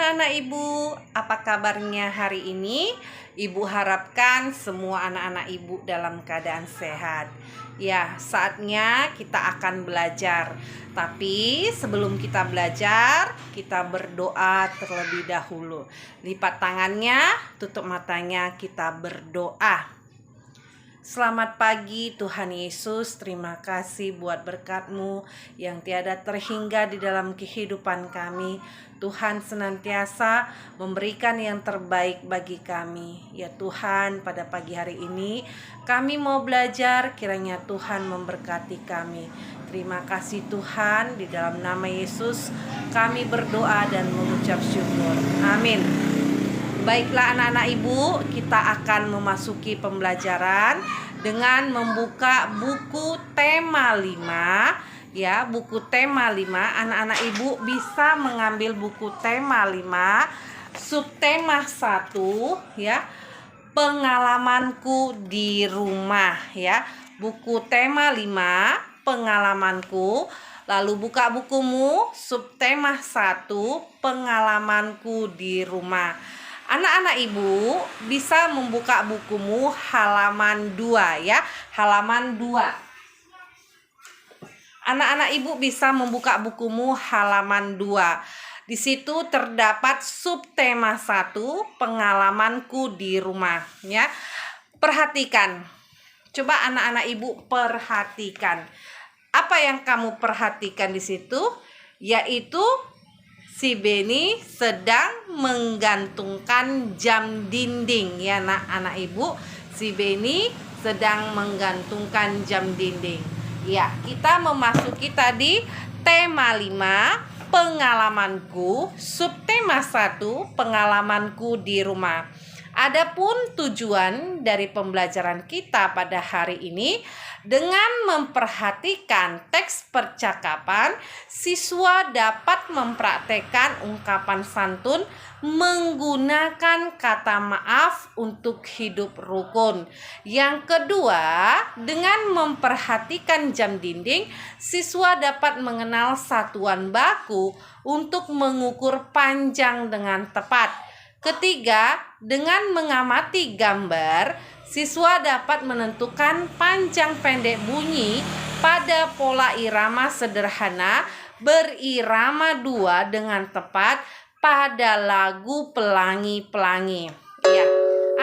anak-anak ibu, apa kabarnya hari ini? Ibu harapkan semua anak-anak ibu dalam keadaan sehat. Ya, saatnya kita akan belajar. Tapi sebelum kita belajar, kita berdoa terlebih dahulu. Lipat tangannya, tutup matanya, kita berdoa. Selamat pagi Tuhan Yesus, terima kasih buat berkat-Mu yang tiada terhingga di dalam kehidupan kami. Tuhan senantiasa memberikan yang terbaik bagi kami. Ya Tuhan, pada pagi hari ini kami mau belajar, kiranya Tuhan memberkati kami. Terima kasih Tuhan, di dalam nama Yesus kami berdoa dan mengucap syukur. Amin. Baiklah anak-anak ibu, kita akan memasuki pembelajaran dengan membuka buku tema 5. Ya, buku tema 5. Anak-anak ibu bisa mengambil buku tema 5, subtema 1 ya. Pengalamanku di rumah ya. Buku tema 5, pengalamanku. Lalu buka bukumu, subtema 1, pengalamanku di rumah. Anak-anak ibu bisa membuka bukumu halaman 2 ya, halaman 2. Anak-anak ibu bisa membuka bukumu halaman 2. Di situ terdapat subtema 1, pengalamanku di rumah ya. Perhatikan. Coba anak-anak ibu perhatikan. Apa yang kamu perhatikan di situ? Yaitu si Beni sedang menggantungkan jam dinding ya anak ibu. Si Beni sedang menggantungkan jam dinding. Ya, kita memasuki tadi tema 5, pengalamanku, subtema 1, pengalamanku di rumah. Adapun tujuan dari pembelajaran kita pada hari ini, dengan memperhatikan teks percakapan, siswa dapat mempraktekkan ungkapan santun menggunakan kata maaf untuk hidup rukun. Yang kedua, dengan memperhatikan jam dinding, siswa dapat mengenal satuan baku untuk mengukur panjang dengan tepat. Ketiga, dengan mengamati gambar, siswa dapat menentukan panjang pendek bunyi pada pola irama sederhana berirama 2 dengan tepat pada lagu Pelangi-Pelangi. Ya,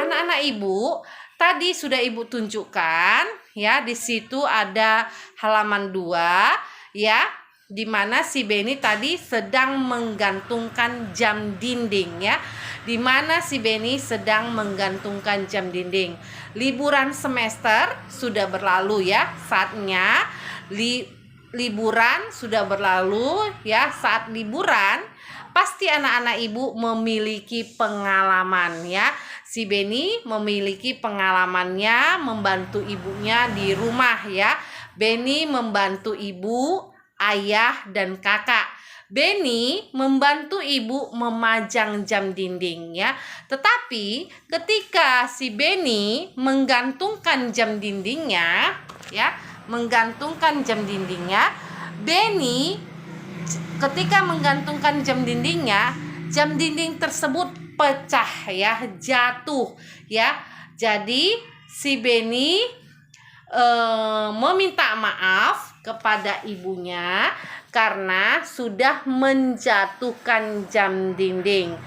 anak-anak ibu, tadi sudah ibu tunjukkan ya, di situ ada halaman 2 ya, di mana si Beni tadi sedang menggantungkan jam dinding ya. Di mana si Beni sedang menggantungkan jam dinding. Liburan semester sudah berlalu ya. Saatnya liburan sudah berlalu ya. Saat liburan pasti anak-anak ibu memiliki pengalaman ya. Si Beni memiliki pengalamannya membantu ibunya di rumah ya. Beni membantu ibu, ayah, dan kakak. Beni membantu ibu memajang jam dinding ya. Tetapi ketika si Beni menggantungkan jam dindingnya ya, Beni ketika menggantungkan jam dinding tersebut pecah ya, jatuh ya. Jadi si Beni meminta maaf kepada ibunya karena sudah menjatuhkan jam dinding.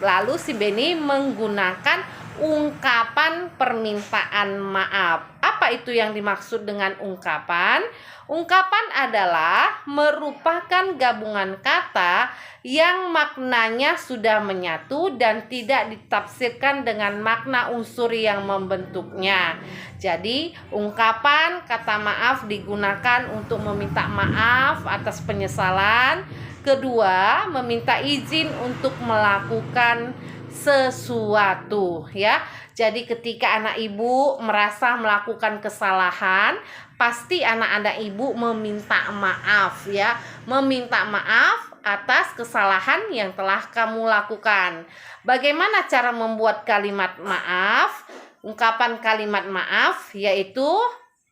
Lalu si Beni menggunakan ungkapan permintaan maaf. Apa itu yang dimaksud dengan ungkapan? Ungkapan adalah merupakan gabungan kata yang maknanya sudah menyatu dan tidak ditafsirkan dengan makna unsur yang membentuknya. Jadi, ungkapan kata maaf digunakan untuk meminta maaf atas penyesalan. Kedua, meminta izin untuk melakukan sesuatu ya. Jadi ketika anak ibu merasa melakukan kesalahan, pasti anak-anak ibu meminta maaf ya. Meminta maaf atas kesalahan yang telah kamu lakukan. Bagaimana cara membuat kalimat maaf? Ungkapan kalimat maaf yaitu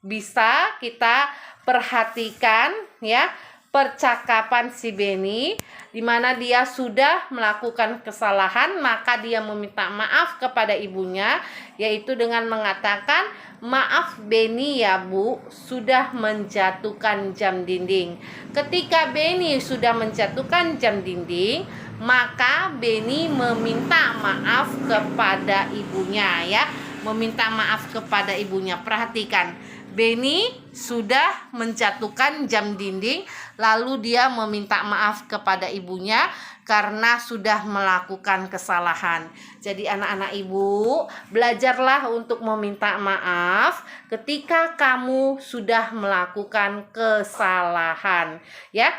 bisa kita perhatikan ya percakapan si Benny, di mana dia sudah melakukan kesalahan, maka dia meminta maaf kepada ibunya, yaitu dengan mengatakan, "Maaf Benny ya Bu, sudah menjatuhkan jam dinding." Ketika Benny sudah menjatuhkan jam dinding, maka Benny meminta maaf kepada ibunya ya. Meminta maaf kepada ibunya. Perhatikan, Benny sudah menjatuhkan jam dinding, lalu dia meminta maaf kepada ibunya karena sudah melakukan kesalahan. Jadi anak-anak ibu, belajarlah untuk meminta maaf ketika kamu sudah melakukan kesalahan. Ya,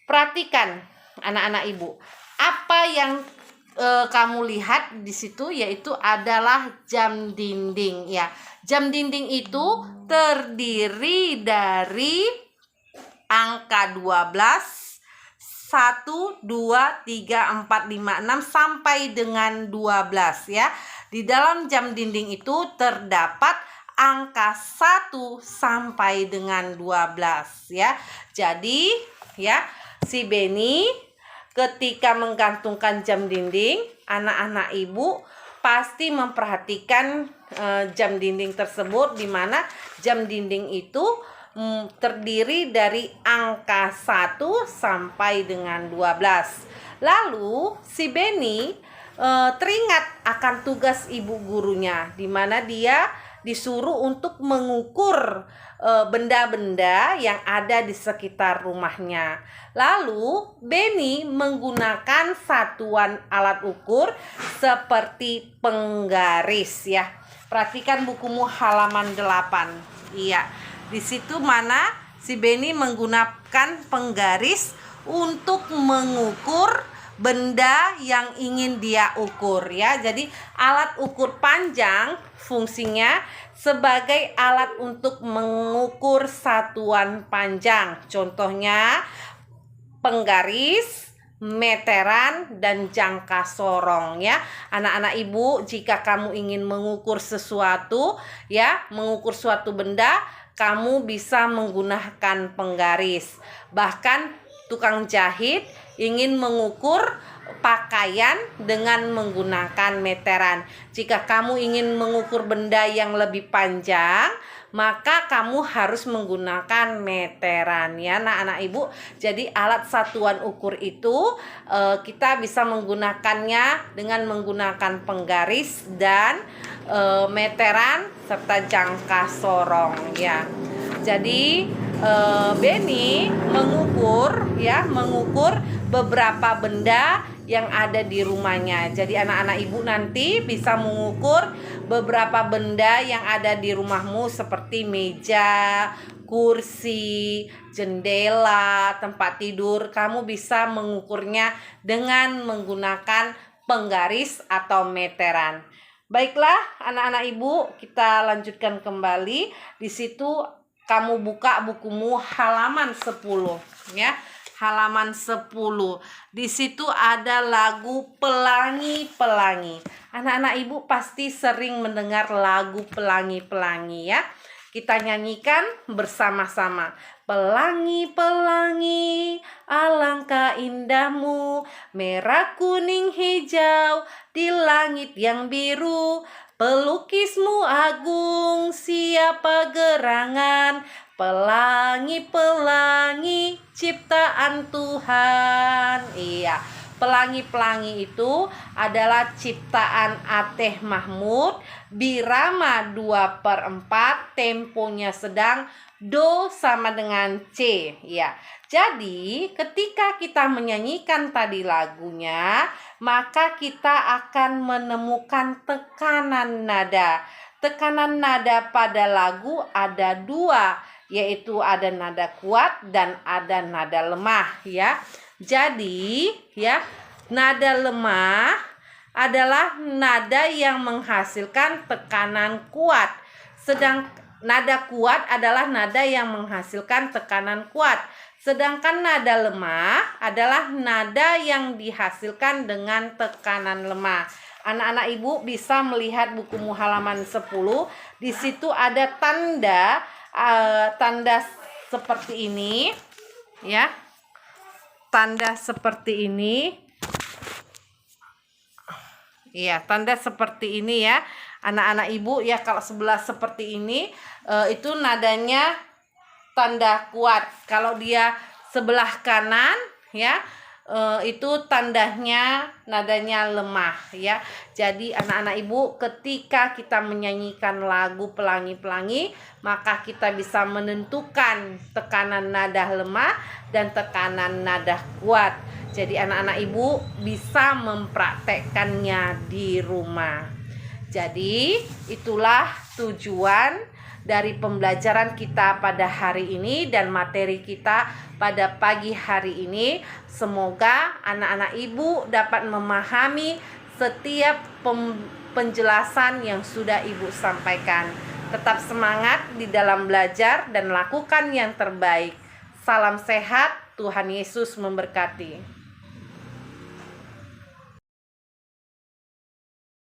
perhatikan anak-anak ibu, apa yang kamu lihat di situ yaitu adalah jam dinding ya. Jam dinding itu terdiri dari angka 12, 1, 2, 3, 4, 5, 6 sampai dengan 12 ya. Di dalam jam dinding itu terdapat angka 1 sampai dengan 12 ya. Jadi ya, si Benny ketika menggantungkan jam dinding, anak-anak ibu pasti memperhatikan jam dinding tersebut, di mana jam dinding itu terdiri dari angka 1 sampai dengan 12. Lalu si Benny teringat akan tugas ibu gurunya, di mana dia disuruh untuk mengukur benda-benda yang ada di sekitar rumahnya. Lalu Benny menggunakan satuan alat ukur seperti penggaris ya. Perhatikan bukumu halaman 8. Iya, di situ mana si Benny menggunakan penggaris untuk mengukur benda yang ingin dia ukur ya. Jadi alat ukur panjang fungsinya sebagai alat untuk mengukur satuan panjang. Contohnya penggaris, meteran, dan jangka sorong ya. Anak-anak ibu, jika kamu ingin mengukur sesuatu ya, mengukur suatu benda, kamu bisa menggunakan penggaris. Bahkan tukang jahit ingin mengukur pakaian dengan menggunakan meteran. Jika kamu ingin mengukur benda yang lebih panjang, maka kamu harus menggunakan meteran ya, anak-anak ibu. Jadi alat satuan ukur itu kita bisa menggunakannya dengan menggunakan penggaris dan meteran serta jangka sorong ya. Jadi Benny mengukur beberapa benda yang ada di rumahnya. Jadi anak-anak ibu nanti bisa mengukur beberapa benda yang ada di rumahmu seperti meja, kursi, jendela, tempat tidur. Kamu bisa mengukurnya dengan menggunakan penggaris atau meteran. Baiklah anak-anak ibu, kita lanjutkan kembali. Di situ kamu buka bukumu halaman 10 ya. Halaman 10. Di situ ada lagu Pelangi-Pelangi. Anak-anak ibu pasti sering mendengar lagu Pelangi-Pelangi ya. Kita nyanyikan bersama-sama. Pelangi-pelangi, alangkah indahmu, merah, kuning, hijau, di langit yang biru. Pelukismu agung, siapa gerangan, pelangi-pelangi ciptaan Tuhan. Iya, pelangi-pelangi itu adalah ciptaan Ateh Mahmud, birama 2/4, temponya sedang, do sama dengan C ya. Jadi ketika kita menyanyikan tadi lagunya, maka kita akan menemukan tekanan nada. Tekanan nada pada lagu ada 2, yaitu ada nada kuat dan ada nada lemah ya. Jadi ya, nada lemah adalah nada yang menghasilkan tekanan kuat. Sedang nada kuat adalah nada yang menghasilkan tekanan kuat. Sedangkan nada lemah adalah nada yang dihasilkan dengan tekanan lemah. Anak-anak ibu bisa melihat bukumu halaman 10. Di situ ada tanda seperti ini ya. tanda seperti ini. Iya, tanda seperti ini ya, anak-anak ibu ya. Kalau sebelah seperti ini itu nadanya tanda kuat. Kalau dia sebelah kanan ya, itu tandanya nadanya lemah ya. Jadi anak-anak ibu, ketika kita menyanyikan lagu Pelangi-Pelangi, maka kita bisa menentukan tekanan nada lemah dan tekanan nada kuat. Jadi anak-anak ibu bisa mempraktekkannya di rumah. Jadi itulah tujuan dari pembelajaran kita pada hari ini dan materi kita pada pagi hari ini. Semoga anak-anak ibu dapat memahami setiap penjelasan yang sudah ibu sampaikan. Tetap semangat di dalam belajar dan lakukan yang terbaik. Salam sehat, Tuhan Yesus memberkati.